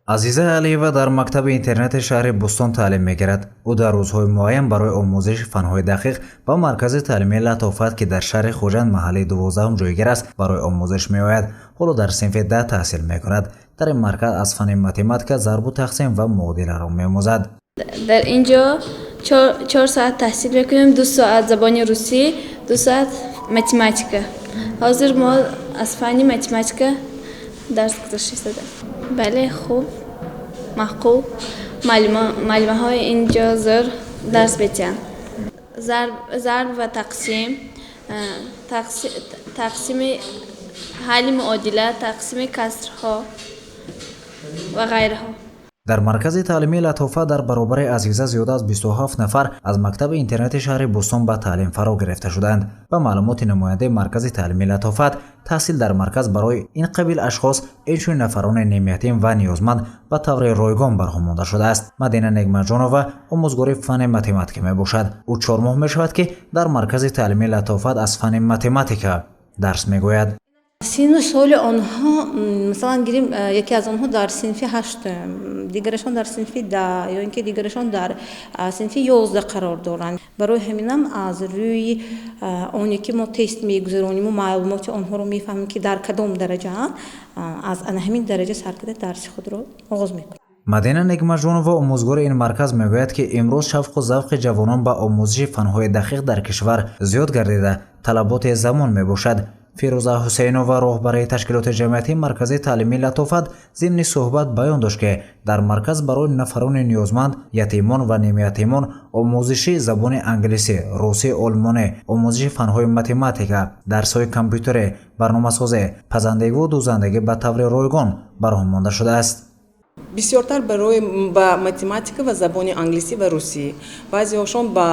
азиза алиева дар мактаби интернети шаҳри бустон таълим мегирад. ӯ дар рӯзҳои муайян барои омӯзиши фанҳои дақиқ ба маркази таълимии латофат ки дар шаҳри хуҷанд маҳаллии 12 ҷойгир аст барои омӯзиш меояд. ҳоло дар синфи 10 таҳсил мекунад. дар ин марказ аз фани математика, зарбу тақсим ва муодиларо меомӯзад. дар инҷо 4 соат таҳсил мекунем, 2 соат забони русӣ, 2 соат математика. ҳозир мо аз фани математика дарс гузошта шуда. бале хуб, маъқул. маълимаҳои инҷо зур дарс медиҳанд. зарб ва тақсим, тақсими ҳалли муодила, тақсими касрҳо ва ғайраҳо. дар маркази таълимии латофат дар баробари азиза зиёда аз 27 нафар аз мактаби интернети шаҳри бустон ба таълим фаро гирифта шуданд. ба маълумоти намояндаи маркази таълимии латофат, таҳсил дар марказ барои ин қабил ашхос инчунин нафарони неъматин ва ниёзманд ба таври ройгон барҳамонда шудааст. Мадина Негмаҷонова омӯзгори фани математика мебошад. ӯ 4 моҳ мешавад ки дар маркази таълимии латофат аз фани математика дарс мегӯяд. сину соли онҳо масалан гирем яке аз онҳо дар синфи 8, дигарашон дар синфи 10 ё ин ки дигарашон дар синфи 11 қарор доранд. барои ҳаминам аз рӯи оне ки мо тест мегузароним, маълумоти онҳоро мефаҳмем ки дар кадом дараҷаанд, аз ана ҳамин дараҷа сар карда дарси худро оғоз мекунем. Мадина Негмаҷонова омӯзгори ин марказ мегӯяд ки имрӯз шавқу завқи ҷавонон ба омӯзиши фанҳои дақиқ дар кишвар зиёд гардида талаботи замон мебошад. фирӯза ҳусейнова роҳбари ташкилоти ҷамъиятии маркази таълимии латофат зимни суҳбат баён дошт ки дар марказ барои нафарони ниёзманд, ятимон ва нимятимон омӯзиши забони англисӣ, русӣ, олмонӣ, омӯзиши фанҳои математика, дарсҳои компютерӣ, барномасозӣ, пазандагиву дӯзандагӣ ба таври ройгон барҳамонда шудааст. бисёртар барои ба математика ва забони англисӣ ва русӣ. баъзеҳошон ба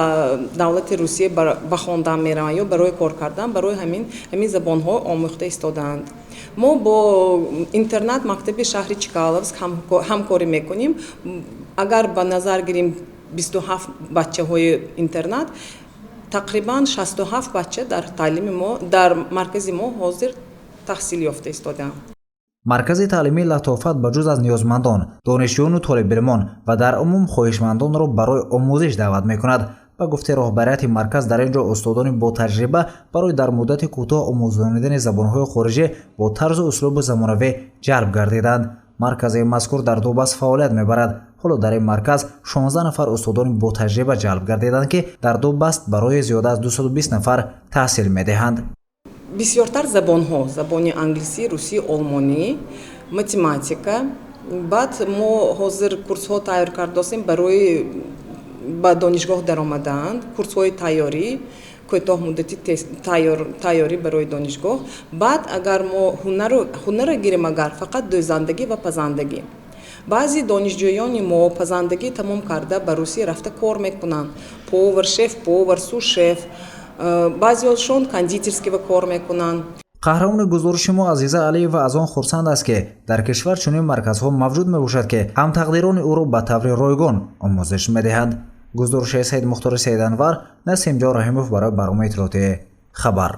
давлати Русия ба хондан мераванд ё барои кор кардан, барои ҳамин забонҳо омӯхта истодаанд. мо бо интернат мактаби шаҳри Чкаловск ҳамкорӣ мекунем. агар ба назар гирем 27 бачаҳои интернат, тақрибан 67 бача дар таълими мо, дар маркази мо ҳозир таҳсил ёфта истодаанд. маркази таълимии латофат ба ҷуз аз ниёзмандон, донишҷӯёну толибилмон ва дар умум хоҳишмандонро барои омӯзиш даъват мекунад. ба гуфти роҳбарияти марказ, дар ин ҷо устодони ботаҷриба барои дар муддати кӯтоҳ омӯзонидани забонҳои хориҷӣ бо тарзу услуби замонавӣ ҷалб гардиданд. маркази мазкур дар Дубас фаъолият мебарад. ҳоло дар ин марказ 16 нафар устодони ботаҷриба ҷалб гардиданд ки дар ду баст барои зиёда аз 220 нафар таҳсил медиҳанд. бисёртар забонҳо, забони англисӣ, русӣ, олмонӣ, математика. баъд мо ҳозир курсҳо тайёр кардастем барои ба донишгоҳ даромадаанд, курсҳои тайёрӣ, кӯтоҳ муддати тайёрӣ барои донишгоҳ. баъд агар мо ҳунаро гирем, агар фақат дӯзандагӣ ва пазандагӣ. баъзи донишҷӯёни мо пазандагӣ тамом карда ба Русия рафта кор мекунанд. повар, шеф-повар, су-шеф. баъзеҳошон кондитерскиро кор мекунанд. қаҳрамони гузориши мо Азиза Алиева аз он хурсанд аст ки дар кишвар чунин марказҳо мавҷуд мебошад ки ҳамтақдирони ӯро ба таври ройгон омӯзиш медиҳанд. гузориши Саид Мухтори Саиданвар, Насимҷон Раҳимов барои барномаи иттилоотии Хабар.